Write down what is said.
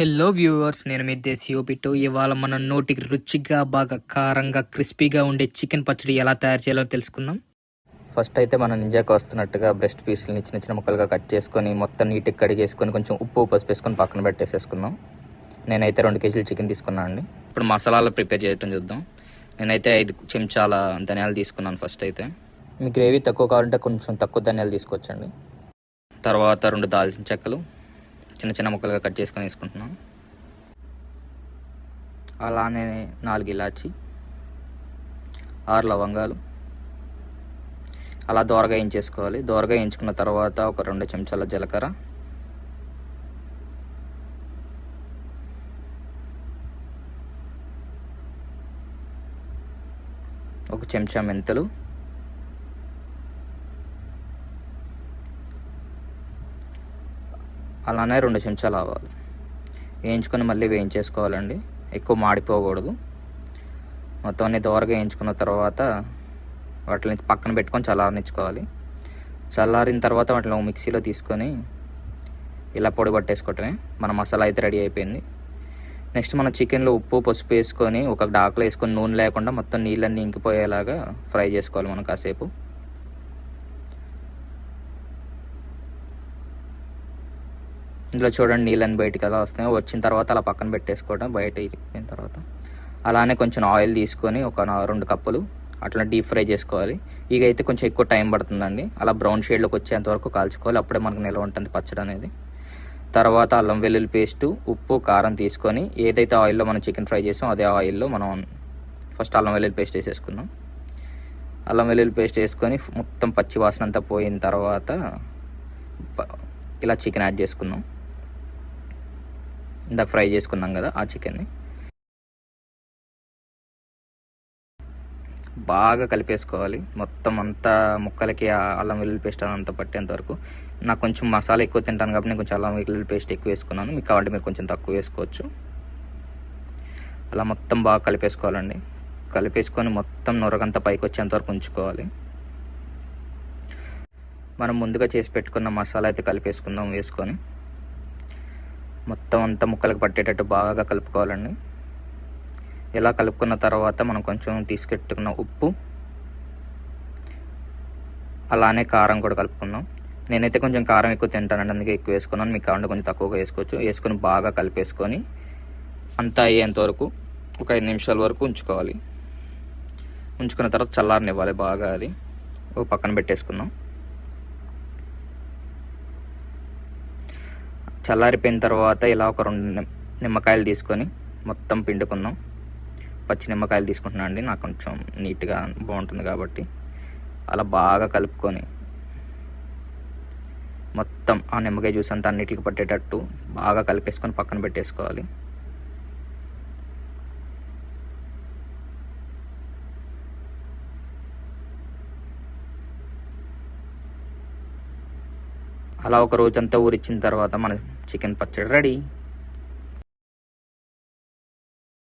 Hello viewers, నేను మీ దేశీ ఓపిట్టు. ఇవాళ మన నోటికి రుచిగా బాగా కారంగా క్రిస్పీగా ఉండే చికెన్ పచ్చడి ఎలా తయారు చేయాలో తెలుసుకుందాం. ఫస్ట్ అయితే మనం నింజాకి వస్తున్నట్టుగా బ్రెస్ట్ పీస్ని చిన్న చిన్న ముక్కలుగా కట్ చేసుకొని మొత్తం నీట్గా కడిగేసుకొని కొంచెం ఉప్పు పసుపు వేసుకొని పక్కన పెట్టేసేసుకుందాం. నేనైతే 2 కేజీలు చికెన్ తీసుకున్నాను అండి. ఇప్పుడు మసాలాలు ప్రిపేర్ చేయటం చూద్దాం. నేనైతే 5 చెంచాల ధనియాలు తీసుకున్నాను. ఫస్ట్ అయితే మీ గ్రేవీ తక్కువ కావాలంటే కొంచెం తక్కువ ధనియాలు తీసుకొచ్చండి. తర్వాత 2 దాల్చిన చెక్కలు చిన్న చిన్న ముక్కలుగా కట్ చేసుకొని వేసుకుంటున్నాను. అలానే 4 ఇలాచి, 6 లవంగాలు అలా దోరగా వేయించేసుకోవాలి. దోరగా వేయించుకున్న తర్వాత ఒక 2 చెంచాల జీలకర్ర, ఒక చెంచా మెంతులు, అలానే 2 చెంచాలు ఆవాలు వేయించుకొని మళ్ళీ వేయించేసుకోవాలండి. ఎక్కువ మాడిపోకూడదు. మొత్తం అన్ని దోరగా వేయించుకున్న తర్వాత వాటిని పక్కన పెట్టుకొని చల్లారనిచ్చుకోవాలి. చల్లారిన తర్వాత వాటిని మిక్సీలో తీసుకొని ఇలా పొడి పట్టేసుకోవటమే. మన మసాలా అయితే రెడీ అయిపోయింది. నెక్స్ట్ మన చికెన్లో ఉప్పు పసుపు వేసుకొని ఒక డాకులో వేసుకొని నూనె లేకుండా మొత్తం నీళ్ళన్నీ ఇంకిపోయేలాగా ఫ్రై చేసుకోవాలి మనం కాసేపు. ఇందులో చూడండి నీళ్ళని బయటికి అలా వస్తాయి. వచ్చిన తర్వాత అలా పక్కన పెట్టేసుకోవడం. బయట ఇరిగిపోయిన తర్వాత అలానే కొంచెం ఆయిల్ తీసుకొని ఒక 2 కప్పులు అట్లా డీప్ ఫ్రై చేసుకోవాలి. ఇక అయితే కొంచెం ఎక్కువ టైం పడుతుందండి. అలా బ్రౌన్ షేడ్లోకి వచ్చేంత వరకు కాల్చుకోవాలి. అప్పుడే మనకు నిల్వ ఉంటుంది పచ్చడి అనేది. తర్వాత అల్లం వెల్లుల్లి పేస్టు, ఉప్పు కారం తీసుకొని ఏదైతే ఆయిల్లో మనం చికెన్ ఫ్రై చేసామో అదే ఆయిల్లో మనం ఫస్ట్ అల్లం వెల్లుల్లి పేస్ట్ వేసేసుకుందాం. అల్లం వెల్లుల్లి పేస్ట్ వేసుకొని మొత్తం పచ్చి వాసన అంతా పోయిన తర్వాత ఇలా చికెన్ యాడ్ చేసుకుందాం. ఇందాక ఫ్రై చేసుకున్నాం కదా ఆ చికెన్ని బాగా కలిపేసుకోవాలి. మొత్తం అంతా ముక్కలకి అల్లం వెల్లుల్లి పేస్ట్ అదంతా పట్టేంత వరకు. నాకు కొంచెం మసాలా ఎక్కువ తింటాను కాబట్టి నేను కొంచెం అల్లం వెల్లుల్లి పేస్ట్ ఎక్కువ వేసుకున్నాను. మీకు కావాలంటే మీరు కొంచెం తక్కువ వేసుకోవచ్చు. అలా మొత్తం బాగా కలిపేసుకోవాలండి. కలిపేసుకొని మొత్తం నొరగంతా పైకి వచ్చేంత వరకు ఉంచుకోవాలి. మనం ముందుగా చేసి పెట్టుకున్న మసాలా అయితే కలిపేసుకుందాం. వేసుకొని మొత్తం అంతా ముక్కలకు పట్టేటట్టు బాగా కలుపుకోవాలండి. ఇలా కలుపుకున్న తర్వాత మనం కొంచెం తీసుకెట్టుకున్న ఉప్పు, అలానే కారం కూడా కలుపుకుందాం. నేనైతే కొంచెం కారం ఎక్కువ తింటానండి, అందుకే ఎక్కువ వేసుకున్నాను. మీకు కావాలంటే కొంచెం తక్కువగా వేసుకోవచ్చు. వేసుకొని బాగా కలిపేసుకొని అంతా అయ్యేంత వరకు ఒక 5 నిమిషాల వరకు ఉంచుకోవాలి. ఉంచుకున్న తర్వాత చల్లారనివ్వాలి బాగా. అది ఒక పక్కన పెట్టేసుకుందాం. చల్లారిపోయిన తర్వాత ఇలా ఒక 2 నిమ్మకాయలు తీసుకొని మొత్తం పిండుకుందాం. పచ్చి నిమ్మకాయలు తీసుకుంటున్నాను అండి, నాకు కొంచెం నీట్గా బాగుంటుంది కాబట్టి. అలా బాగా కలుపుకొని మొత్తం ఆ నిమ్మకాయ జ్యూస్ అంతా అన్నిటికి పట్టేటట్టు బాగా కలిపేసుకొని పక్కన పెట్టేసుకోవాలి. అలా ఒక రోజంతా ఊరిచ్చిన తర్వాత మన చికెన్ పచ్చడి రెడీ.